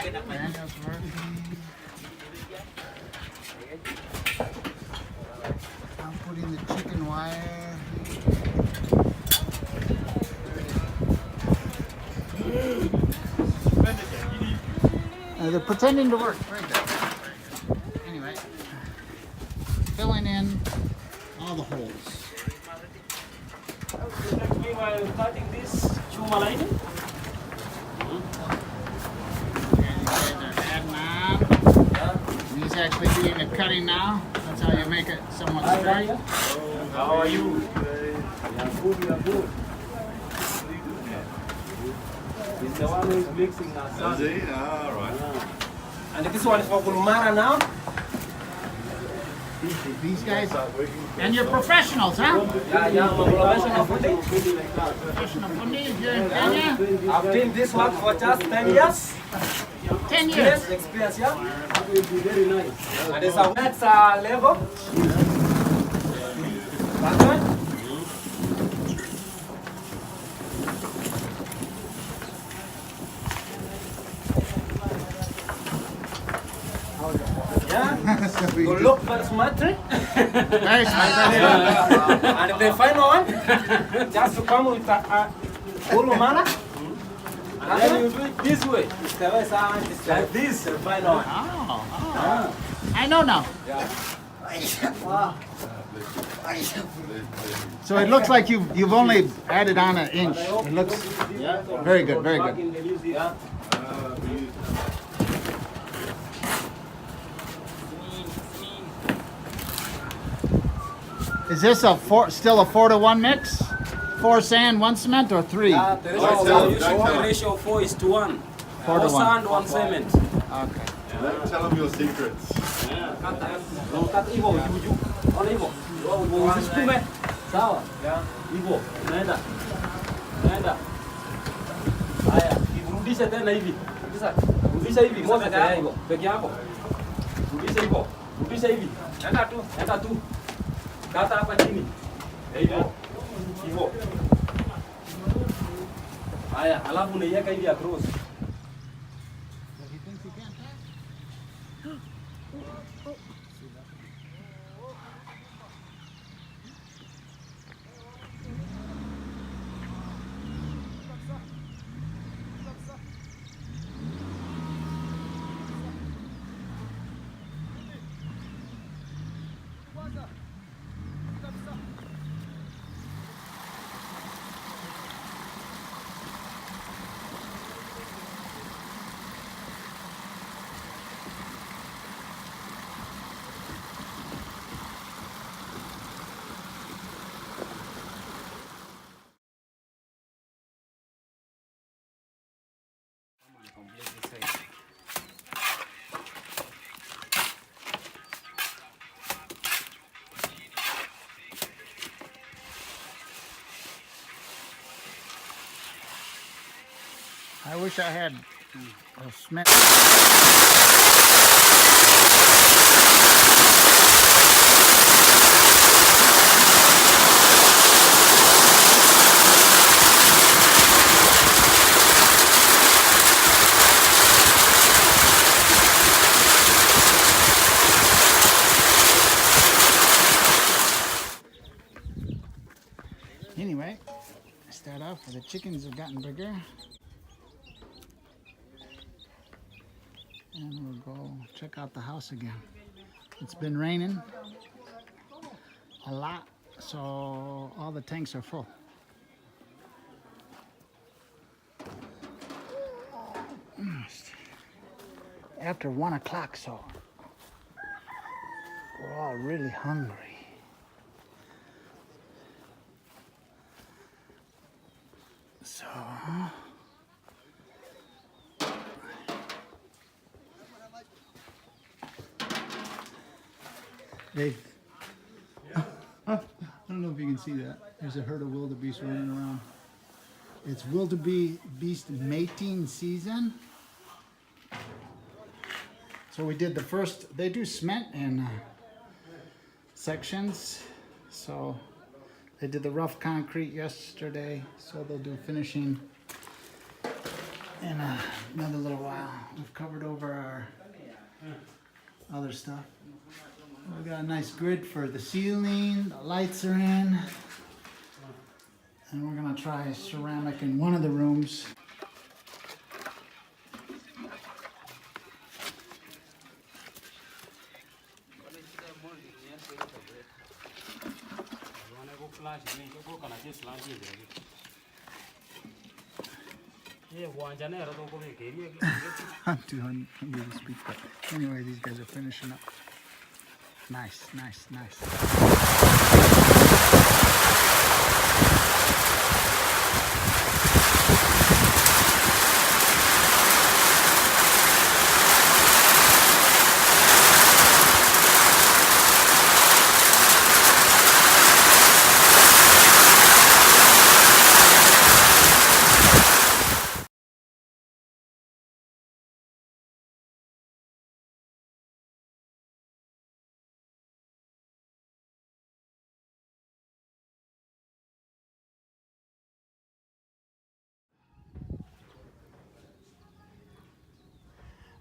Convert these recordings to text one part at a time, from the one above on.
Daniel's working. I'm putting the chicken wire. They're pretending to work. Very good. Anyway, filling in all the holes. While cutting this chuma line. He's actually doing the cutting now. That's how you make it somewhat straight. How are you? You are good. This is the one who is mixing now. Is he? Ah, right. And this one is for Kulumara now. These guys, and you're professionals, huh? Yeah, I'm a professional footing. Professional funding here in Kenya. I've been this work for just 10 years. 10 years. Yes, experience, yeah. That will be very nice. And it's a next level. That's right. Yeah. You look very smart. Very smart. And the final one, just to come with a Kulumara. And then you do it this way. Like this, the final one. Oh. I know now. Yeah. So it looks like you've only added on an inch. It looks very good, very good. Yeah. Is this still a 4-to-1 mix? 4 sand, 1 cement, or 3? The ratio 4 is to 1. 4 to 1. Sand, 1 cement. Okay. Tell them your secrets. Sawa. Hivyo. Naenda. Haya, irudishe tena hivi. Rudisha hivi. Moja tayari hivyo. Peke yako. Rudisha hivyo. Rudisha hivi. Enda tu. Kata hapa chini. Hivyo. Haya, alafu unaiweka hivi across. I wish I had a cement. Anyway, start off with the chickens have gotten bigger. And we'll go check out the house again. It's been raining a lot, so all the tanks are full. After 1 o'clock, so we're all really hungry. So Dave, I don't know if you can see that. There's a herd of wildebeest running around. It's wildebeest mating season. So we did the first, they do cement in sections. So they did the rough concrete yesterday. So they'll do finishing in another little while. We've covered over our other stuff. We got a nice grid for the ceiling, the lights are in. And we're gonna try ceramic in one of the rooms. I'm doing to speak, but anyway, these guys are finishing up. Nice, nice, nice.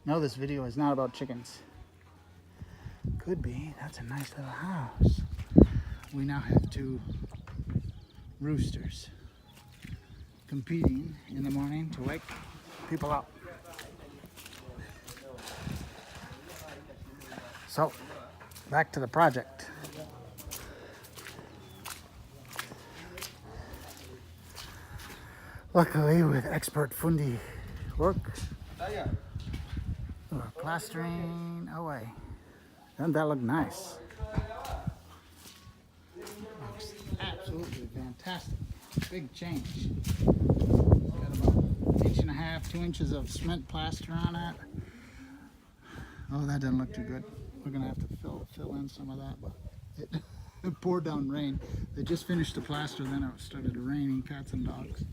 No, this video is not about chickens. Could be. That's a nice little house. We now have 2 roosters competing in the morning to wake people up. So, back to the project. Luckily, with expert fundi work, we're plastering away. Doesn't that look nice? Looks absolutely fantastic. Big change. Got about 1.5 2 inches of cement plaster on it. Oh, that doesn't look too good. We're gonna have to fill in some of that, but it poured down rain. They just finished the plaster, then it started raining cats and dogs.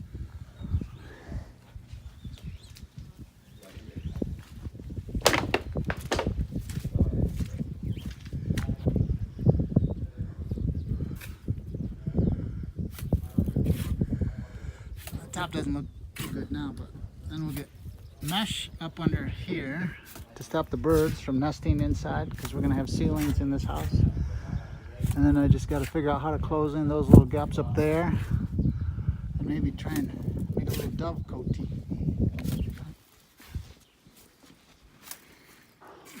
Top doesn't look too good now, but then we'll get mesh up under here to stop the birds from nesting inside, because we're going to have ceilings in this house. And then I just got to figure out how to close in those little gaps up there, and maybe try and make a little dove coat.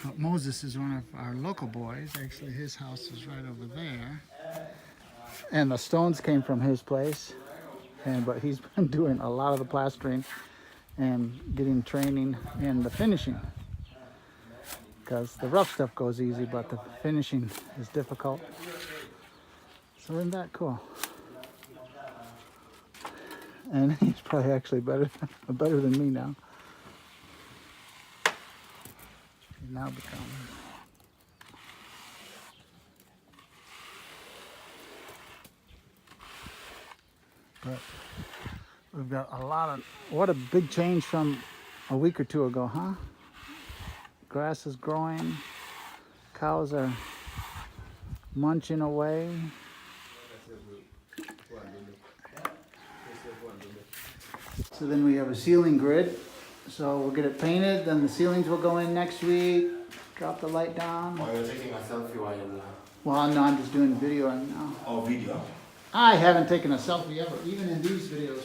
But Moses is one of our local boys. Actually, his house is right over there, and the stones came from his place. But he's been doing a lot of the plastering and getting training in the finishing, because the rough stuff goes easy, but the finishing is difficult. So isn't that cool? And he's probably actually better than me now. He's now become. But we've got a lot of, what a big change from a week or 2 ago, huh? Grass is growing, cows are munching away. So then we have a ceiling grid. So we'll get it painted, then the ceilings will go in next week, drop the light down. Oh, you're taking a selfie while you're Well, no, I'm just doing video right now. Oh, video? I haven't taken a selfie ever, even in these videos.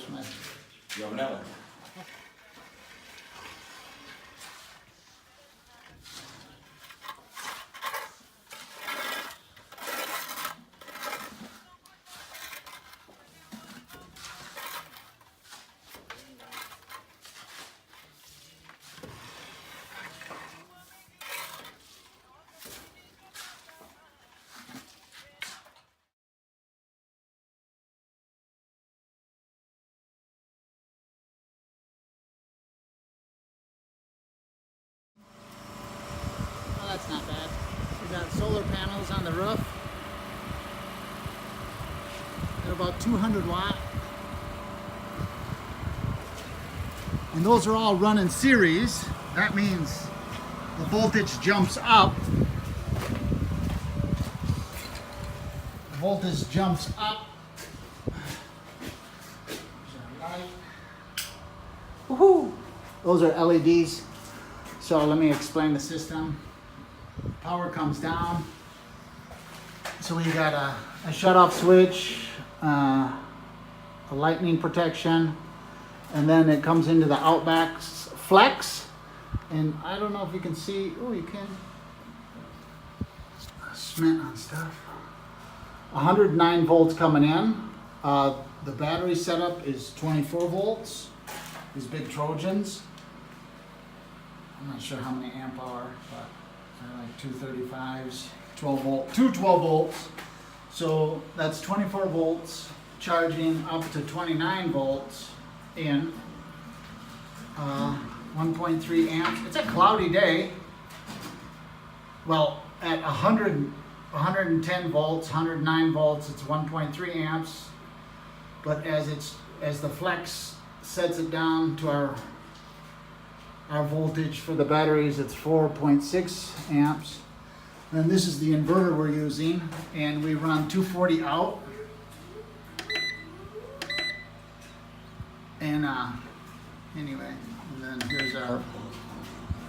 You have never? That's not bad. We got solar panels on the roof. They're about 200 watt. And those are all run in series. That means the voltage jumps up. The voltage jumps up. Woohoo! Those are LEDs. So let me explain the system. Power comes down. So we got a shut-off switch, a lightning protection, and then it comes into the Outback Flex. And I don't know if you can see, oh, you can. Cement on stuff. 109 volts coming in. The battery setup is 24 volts. These big Trojans. I'm not sure how many amp hour, but they're like 235s, 12 volt, two 12 volts. So that's 24 volts charging up to 29 volts in 1.3 amps. It's a cloudy day. Well, at 110 volts, 109 volts, it's 1.3 amps. But as the Flex sets it down to our voltage for the batteries, it's 4.6 amps. And this is the inverter we're using, and we run 240 out. And anyway, and then here's our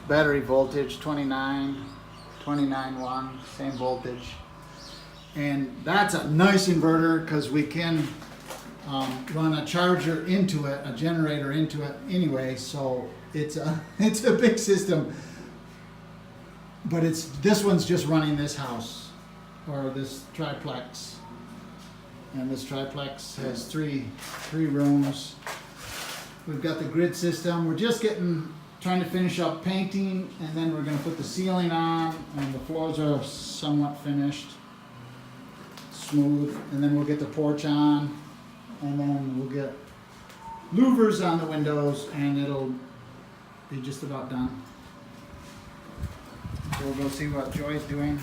battery voltage, 29.1, same voltage. And that's a nice inverter because we can run a charger into it, a generator into it anyway. So it's a big system. But this one's just running this house or this triplex. And this triplex has three rooms. We've got the grid system. We're just trying to finish up painting, and then we're going to put the ceiling on, and the floors are somewhat finished, smooth, and then we'll get the porch on, and then we'll get louvers on the windows, and it'll be just about done. So we'll go see what Joy's doing.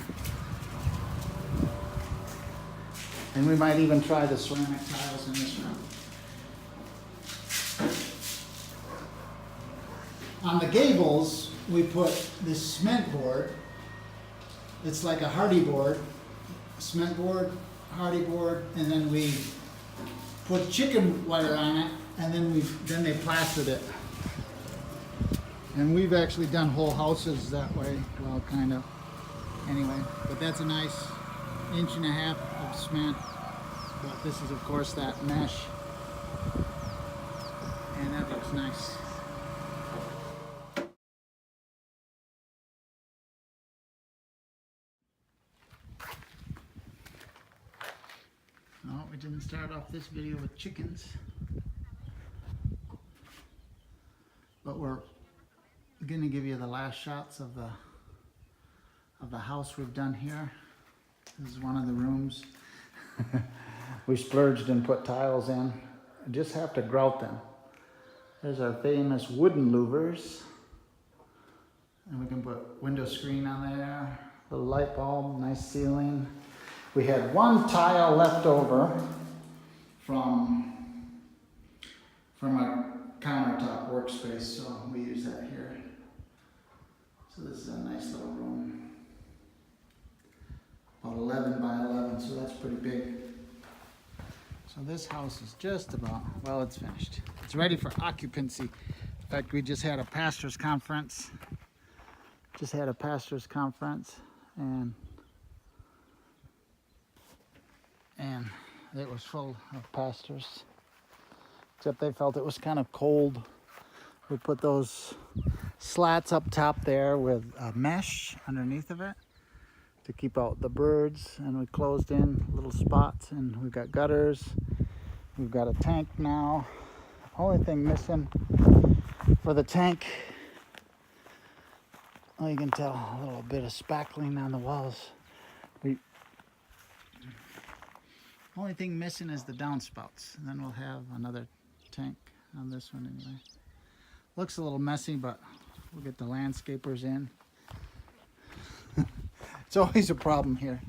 And we might even try the ceramic tiles in this room. On the gables, we put this cement board. It's like a hardy board, cement board, hardy board, and then we put chicken wire on it, and then they plastered it. And we've actually done whole houses that way, well, kind of. Anyway, but that's a nice 1.5 inches of cement. But this is, of course, that mesh, and that looks nice. No, we didn't start off this video with chickens, but we're going to give you the last shots of the house we've done here. This is one of the rooms. We splurged and put tiles in. You just have to grout them. There's our famous wooden louvers, and we can put window screen on there, little light bulb, nice ceiling. We had one tile left over from our countertop workspace, so we use that here. So this is a nice little room, about 11 by 11, so that's pretty big. So this house is just about, well, it's finished. It's ready for occupancy. In fact, we just had a pastor's conference. And it was full of pastors, except they felt it was kind of cold. We put those slats up top there with a mesh underneath of it to keep out the birds, and we closed in little spots, and we've got gutters. We've got a tank now. Only thing missing for the tank, well, you can tell a little bit of spackling on the walls. Only thing missing is the downspouts, and then we'll have another tank on this one anyway. Looks a little messy, but we'll get the landscapers in. It's always a problem here.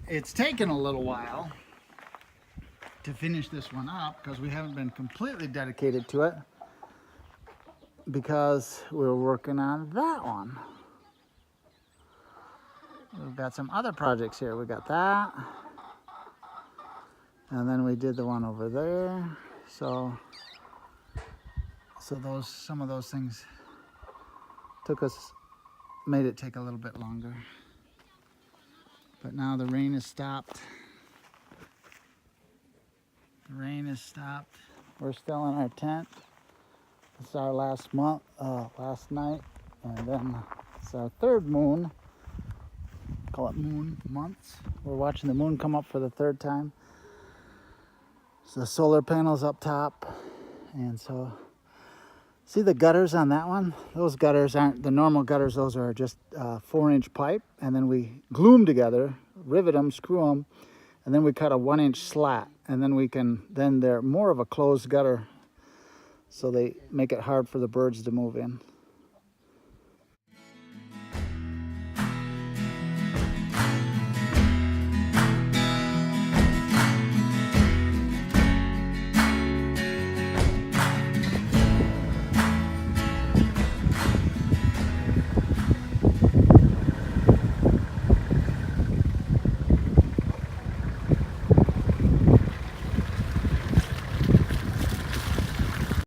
It's taken a little while to finish this one up because we haven't been completely dedicated to it, because we're working on that one. We've got some other projects here. We got that. And then we did the one over there. So So some of those things made it take a little bit longer. But now the rain has stopped. The rain has stopped. We're still in our tent. It's our last night, and then it's our third moon. Call it moon months. We're watching the moon come up for the third time. So the solar panels up top, and so see the gutters on that one? Those gutters aren't the normal gutters. Those are just 4-inch pipe, and then we glue them together, rivet them, screw them, and then we cut a 1-inch slat, and then they're more of a closed gutter, so they make it hard for the birds to move in.